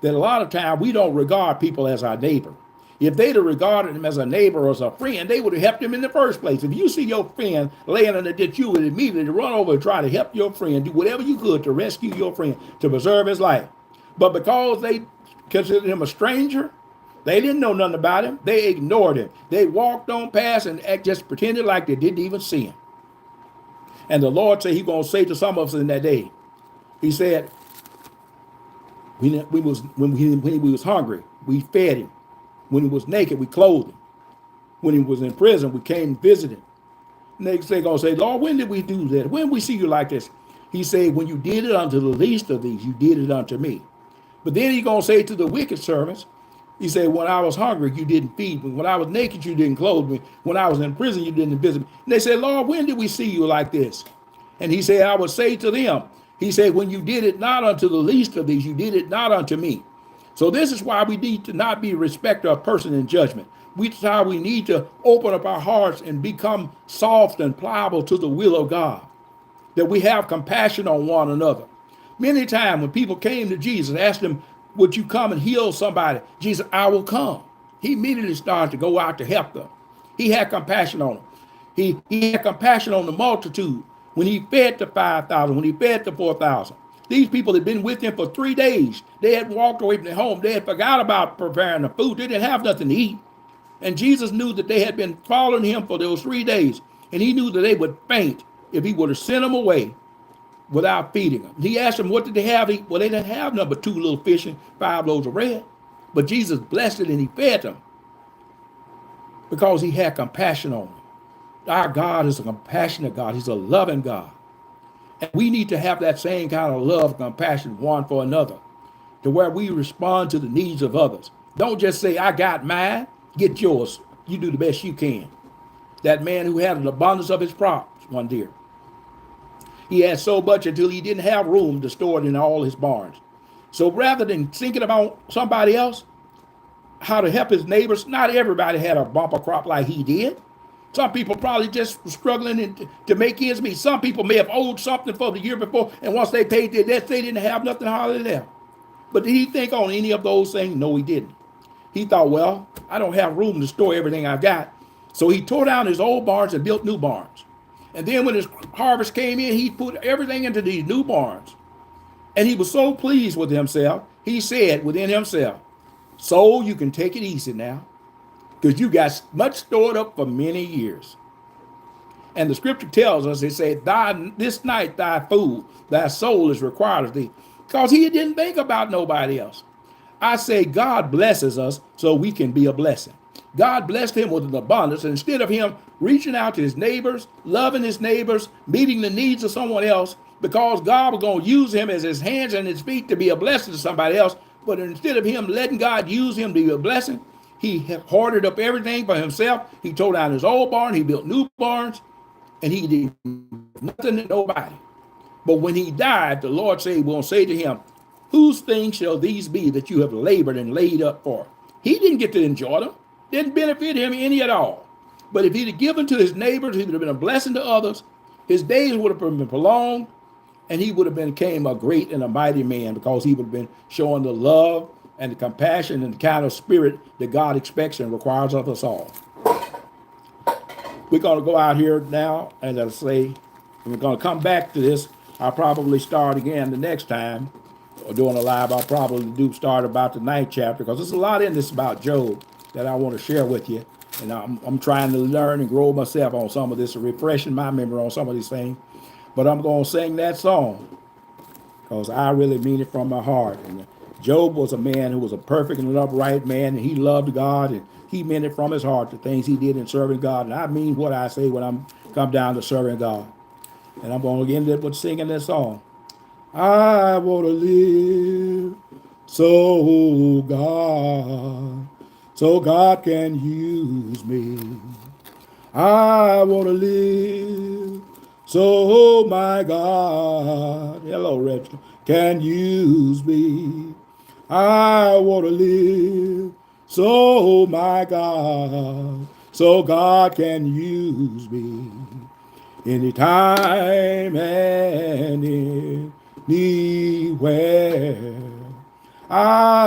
that a lot of times we don't regard people as our neighbor. If they'd have regarded him as a neighbor or as a friend, they would have helped him in the first place. If you see your friend laying in the ditch, you would immediately run over and try to help your friend, do whatever you could to rescue your friend, to preserve his life. But because they considered him a stranger, they didn't know nothing about him. They ignored him. They walked on past and just pretended like they didn't even see him. And the Lord said he's going to say to some of us in that day, he said, when he was hungry, we fed him. When he was naked, we clothed him. When he was in prison, we came and visited him. And they're going to say, Lord, when did we do that? When we see you like this? He said, when you did it unto the least of these, you did it unto me. But then he's going to say to the wicked servants, he said, when I was hungry, you didn't feed me. When I was naked, you didn't clothe me. When I was in prison, you didn't visit me. And they said, Lord, when did we see you like this? And he said, I would say to them, he said, when you did it not unto the least of these, you did it not unto me. So this is why we need to not be a respecter of person in judgment. This is how we need to open up our hearts and become soft and pliable to the will of God. That we have compassion on one another. Many times when people came to Jesus, asked him, would you come and heal somebody? Jesus, I will come. He immediately started to go out to help them. He had compassion on them. He had compassion on the multitude when he fed the 5,000, when he fed the 4,000. These people had been with him for 3 days. They had walked away from their home. They had forgot about preparing the food. They didn't have nothing to eat. And Jesus knew that they had been following him for those 3 days. And he knew that they would faint if he would have sent them away without feeding them. He asked them, what did they have to eat? Well, they didn't have nothing but 2 little fish and 5 loaves of bread. But Jesus blessed it and he fed them because he had compassion on them. Our God is a compassionate God. He's a loving God. And we need to have that same kind of love and compassion one for another, to where we respond to the needs of others. Don't just say, I got mine, get yours. You do the best you can. That man who had an abundance of his crops one year, he had so much until he didn't have room to store it in all his barns. So rather than thinking about somebody else, how to help his neighbors, not everybody had a bumper crop like he did. Some people probably just were struggling to make ends meet. Some people may have owed something for the year before, and once they paid their debts, they didn't have nothing hardly left. But did he think on any of those things? No, he didn't. He thought, well, I don't have room to store everything I've got. So he tore down his old barns and built new barns. And then when his harvest came in, he put everything into these new barns. And he was so pleased with himself, he said within himself, so you can take it easy now, because you got much stored up for many years. And the scripture tells us, it said, this night thy food, thy soul is required of thee. Because he didn't think about nobody else. I say God blesses us so we can be a blessing. God blessed him with an abundance. And instead of him reaching out to his neighbors, loving his neighbors, meeting the needs of someone else, because God was going to use him as his hands and his feet to be a blessing to somebody else. But instead of him letting God use him to be a blessing, he hoarded up everything for himself. He tore down his old barn. He built new barns. And he did nothing to nobody. But when he died, the Lord will say to him, whose things shall these be that you have labored and laid up for? He didn't get to enjoy them. Didn't benefit him any at all. But if he'd have given to his neighbors, he would have been a blessing to others. His days would have been prolonged. And he would have became a great and a mighty man, because he would have been showing the love and the compassion and the kind of spirit that God expects and requires of us all. We're going to go out here now, and I'll say, we're going to come back to this. I'll probably start again the next time, or doing a live. I'll probably start about the 9th chapter, because there's a lot in this about Job that I want to share with you. And I'm trying to learn and grow myself on some of this, refreshing my memory on some of these things. But I'm going to sing that song because I really mean it from my heart. And Job was a man who was a perfect and upright man, and he loved God, and he meant it from his heart, the things he did in serving God. And I mean what I say when I'm come down to serving God. And I'm going to end it with singing this song. I want to live so God can use me. I want to live so my God, hello, Reginald, can use me. I want to live so my God, so God can use me anytime and anywhere. I